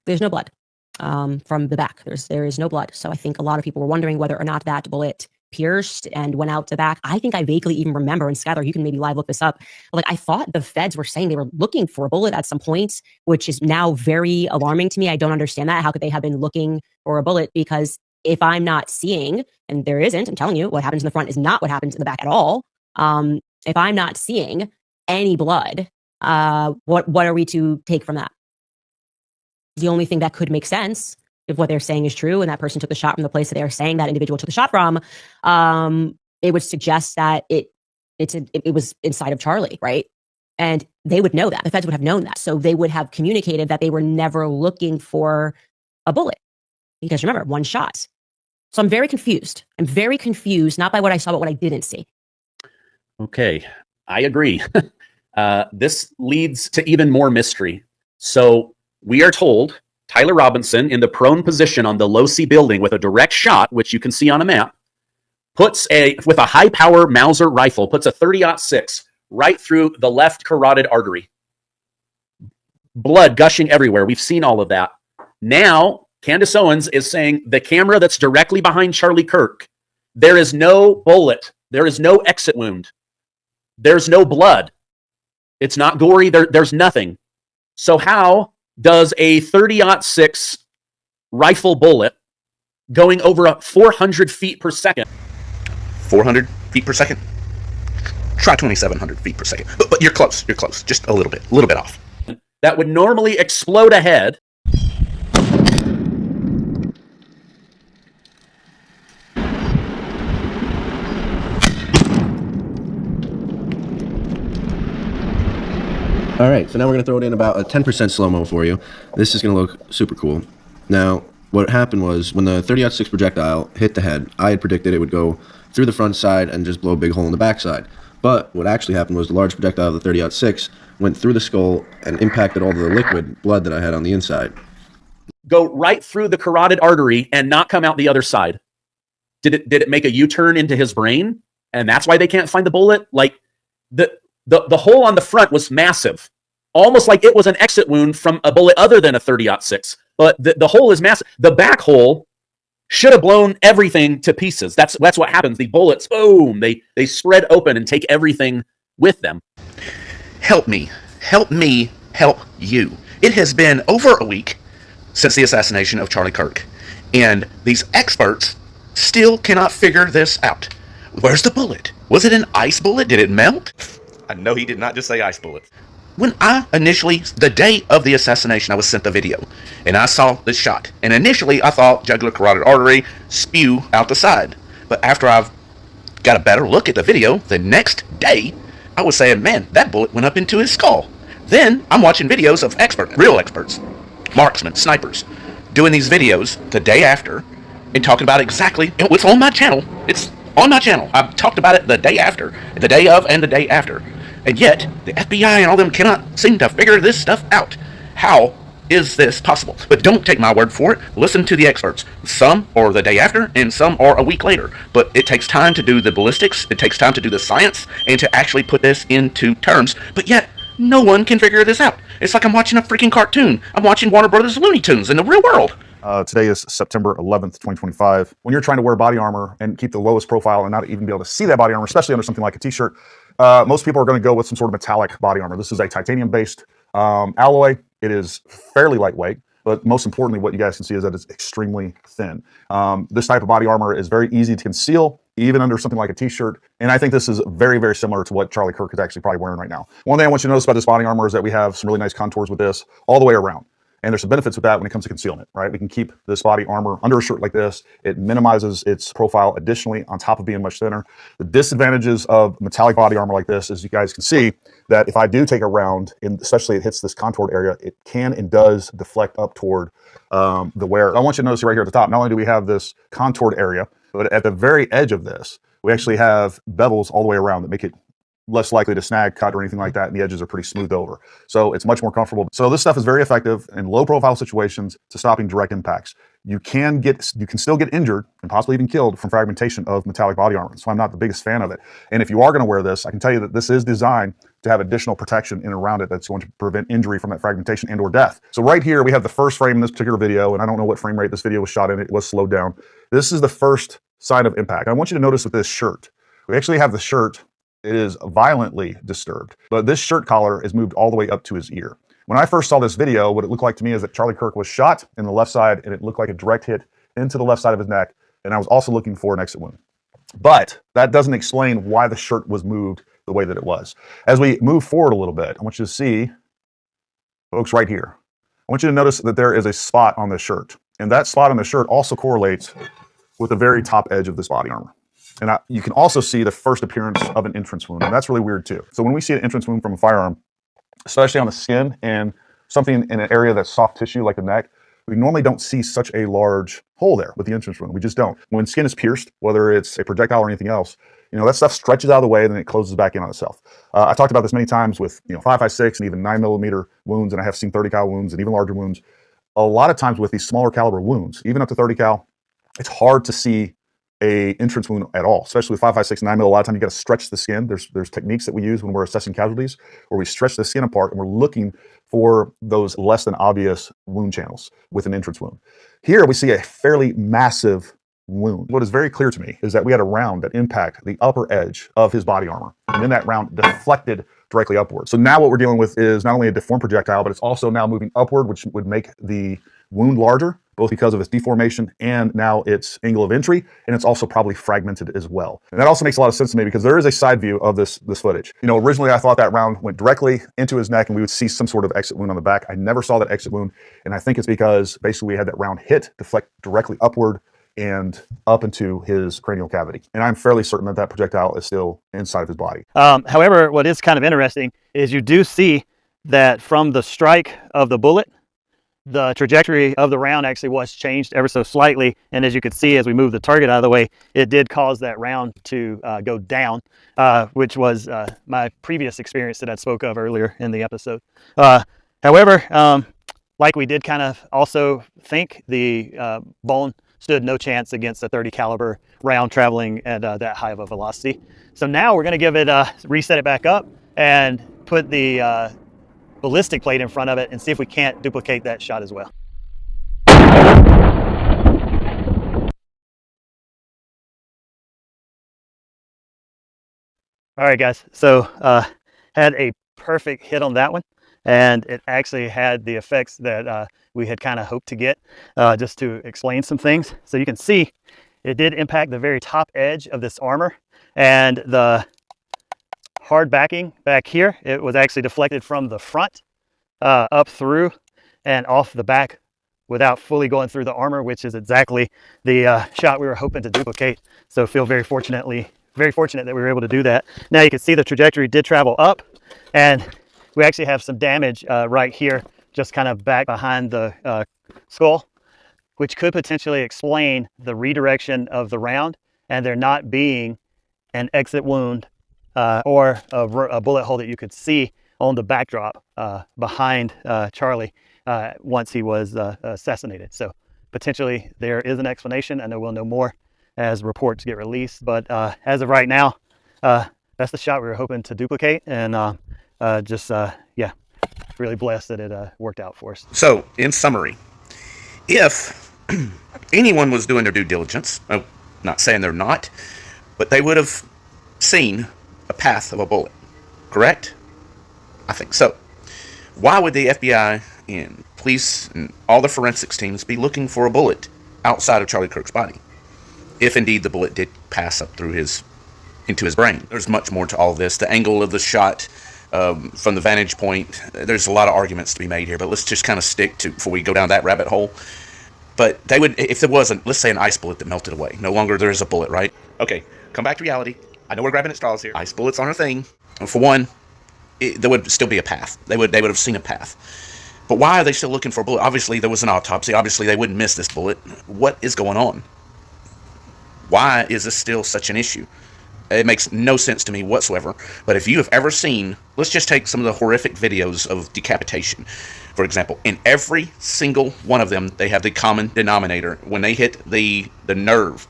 there's no blood from the back. There is no blood. So I think a lot of people were wondering whether or not that bullet pierced and went out the back. I think I vaguely even remember, and Skylar, you can maybe live look this up. Like, I thought the feds were saying they were looking for a bullet at some point, which is now very alarming to me. I don't understand that. How could they have been looking for a bullet? Because if I'm not seeing, and there isn't, I'm telling you, what happens in the front is not what happens in the back at all. If I'm not seeing any blood, what are we to take from that? The only thing that could make sense, if what they're saying is true and that person took the shot from the place that they're saying that individual took the shot from, it would suggest that it was inside of Charlie, right? And they would know that. The feds would have known that. So they would have communicated that they were never looking for a bullet. Because remember, one shot. So I'm very confused. I'm very confused, not by what I saw, but what I didn't see. Okay, I agree. This leads to even more mystery. So we are told Tyler Robinson, in the prone position on the low-C building with a direct shot, which you can see on a map, with a high-power Mauser rifle, puts a 30-06 right through the left carotid artery. Blood gushing everywhere. We've seen all of that. Now, Candace Owens is saying the camera that's directly behind Charlie Kirk, there is no bullet. There is no exit wound. There's no blood. It's not gory. There's nothing. So how does a 30-06 rifle bullet going over 400 feet per second? 400 feet per second? Try 2,700 feet per second. But you're close. You're close. Just a little bit off. That would normally explode ahead. All right, so now we're going to throw it in about a 10% slow-mo for you. This is going to look super cool. Now, what happened was when the 30-06 projectile hit the head, I had predicted it would go through the front side and just blow a big hole in the back side. But what actually happened was the large projectile of the 30-06 went through the skull and impacted all the liquid blood that I had on the inside. Go right through the carotid artery and not come out the other side. Did it make a U-turn into his brain? And that's why they can't find the bullet? Like, the hole on the front was massive, almost like it was an exit wound from a bullet other than a 30-06. But the hole is massive. The back hole should have blown everything to pieces. That's what happens. The bullets, boom, they spread open and take everything with them. Help me, help you. It has been over a week since the assassination of Charlie Kirk, and these experts still cannot figure this out. Where's the bullet? Was it an ice bullet? Did it melt? I know he did not just say ice bullets. When I initially, the day of the assassination, I was sent the video, and I saw the shot. And initially, I thought jugular carotid artery spew out the side. But after I've got a better look at the video, the next day, I was saying, man, that bullet went up into his skull. Then, I'm watching videos of real experts, marksmen, snipers, doing these videos the day after, and talking about exactly, it's on my channel. It's on my channel. I've talked about it the day after, the day of, and the day after. And yet, the FBI and all them cannot seem to figure this stuff out. How is this possible? But don't take my word for it. Listen to the experts. Some are the day after, and some are a week later. But it takes time to do the ballistics, it takes time to do the science, and to actually put this into terms. But yet, no one can figure this out. It's like I'm watching a freaking cartoon. I'm watching Warner Brothers Looney Tunes in the real world. Today is September 11th, 2025. When you're trying to wear body armor and keep the lowest profile and not even be able to see that body armor, especially under something like a t-shirt, most people are going to go with some sort of metallic body armor. This is a titanium-based alloy. It is fairly lightweight, but most importantly, what you guys can see is that it's extremely thin. This type of body armor is very easy to conceal, even under something like a t-shirt. And I think this is very, very similar to what Charlie Kirk is actually probably wearing right now. One thing I want you to notice about this body armor is that we have some really nice contours with this all the way around. And there's some benefits with that when it comes to concealment, right? We can keep this body armor under a shirt like this. It minimizes its profile additionally on top of being much thinner. The disadvantages of metallic body armor like this, as you guys can see, that if I do take a round, and especially it hits this contoured area, it can and does deflect up toward the wearer. I want you to notice right here at the top, not only do we have this contoured area, but at the very edge of this, we actually have bevels all the way around that make it less likely to snag, cut, or anything like that, and the edges are pretty smoothed over. So it's much more comfortable. So this stuff is very effective in low profile situations to stopping direct impacts. You can still get injured and possibly even killed from fragmentation of metallic body armor. So I'm not the biggest fan of it. And if you are going to wear this, I can tell you that this is designed to have additional protection in and around it that's going to prevent injury from that fragmentation and or death. So right here, we have the first frame in this particular video, and I don't know what frame rate this video was shot in. It was slowed down. This is the first sign of impact. I want you to notice with this shirt, we actually have the shirt, it is violently disturbed, but this shirt collar is moved all the way up to his ear. When I first saw this video, what it looked like to me is that Charlie Kirk was shot in the left side, and it looked like a direct hit into the left side of his neck, and I was also looking for an exit wound. But that doesn't explain why the shirt was moved the way that it was. As we move forward a little bit, I want you to see, folks, right here. I want you to notice that there is a spot on the shirt, and that spot on the shirt also correlates with the very top edge of this body armor. And you can also see the first appearance of an entrance wound, and that's really weird too. So when we see an entrance wound from a firearm, especially on the skin and something in an area that's soft tissue like the neck, we normally don't see such a large hole there with the entrance wound. We just don't. When skin is pierced, whether it's a projectile or anything else, that stuff stretches out of the way and then it closes back in on itself. I talked about this many times with 5.56 and even 9mm wounds, and I have seen 30 cal wounds and even larger wounds. A lot of times with these smaller caliber wounds, even up to 30 cal, it's hard to see a entrance wound at all, especially with 5.56 and 9mm. A lot of times you got to stretch the skin. There's techniques that we use when we're assessing casualties where we stretch the skin apart and we're looking for those less than obvious wound channels with an entrance wound. Here we see a fairly massive wound. What is very clear to me is that we had a round that impacted the upper edge of his body armor, and then that round deflected directly upward. So now what we're dealing with is not only a deformed projectile, but it's also now moving upward, which would make the wound larger, both because of its deformation and now its angle of entry, and it's also probably fragmented as well. And that also makes a lot of sense to me because there is a side view of this footage. Originally I thought that round went directly into his neck and we would see some sort of exit wound on the back. I never saw that exit wound, and I think it's because basically we had that round hit, deflect directly upward and up into his cranial cavity. And I'm fairly certain that that projectile is still inside of his body. However, what is kind of interesting is you do see that from the strike of the bullet, the trajectory of the round actually was changed ever so slightly. And as you could see, as we move the target out of the way, it did cause that round to go down, which was my previous experience that I spoke of earlier in the episode. However, like we did kind of also think, the bone stood no chance against a 30 caliber round traveling at that high of a velocity. So now we're going to give it reset it back up and put the ballistic plate in front of it and see if we can't duplicate that shot as well. All right, guys, so had a perfect hit on that one, and it actually had the effects that we had kind of hoped to get. Just to explain some things, so you can see it did impact the very top edge of this armor, and the hard backing back here, it was actually deflected from the front up through and off the back without fully going through the armor, which is exactly the shot we were hoping to duplicate. So feel very fortunate that we were able to do that. Now you can see the trajectory did travel up, and we actually have some damage right here, just kind of back behind the skull, which could potentially explain the redirection of the round and there not being an exit wound or a bullet hole that you could see on the backdrop behind Charlie once he was assassinated. So potentially there is an explanation. I know we'll know more as reports get released, but as of right now, that's the shot we were hoping to duplicate, and yeah, really blessed that it worked out for us. So, in summary, if anyone was doing their due diligence, not saying they're not, but they would have seen a path of a bullet, correct? I think so. Why would the FBI and police and all the forensics teams be looking for a bullet outside of Charlie Kirk's body, if indeed the bullet did pass up through into his brain? There's much more to all this. The angle of the shot, from the vantage point, there's a lot of arguments to be made here, but let's just kind of stick to, before we go down that rabbit hole. But they would, if there wasn't, let's say an ice bullet that melted away, no longer there is a bullet, right? Okay, come back to reality. I know we're grabbing at straws here. Ice bullets aren't a thing. For one, there would still be a path. They would have seen a path. But why are they still looking for a bullet? Obviously, there was an autopsy. Obviously, they wouldn't miss this bullet. What is going on? Why is this still such an issue? It makes no sense to me whatsoever. But if you have ever seen, let's just take some of the horrific videos of decapitation, for example. In every single one of them, they have the common denominator. When they hit the nerve,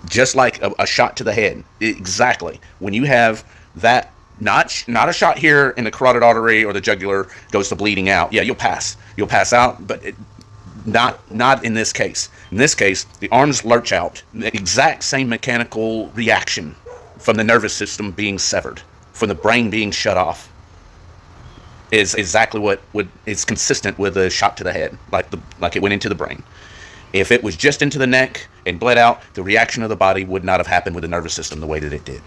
just like a shot to the head, exactly. When you have that, not a shot here in the carotid artery or the jugular goes to bleeding out. Yeah, you'll pass out, but not in this case. In this case, the arms lurch out. The exact same mechanical reaction from the nervous system being severed, from the brain being shut off, is exactly what is consistent with a shot to the head, like it went into the brain. If it was just into the neck and bled out, the reaction of the body would not have happened with the nervous system the way that it did.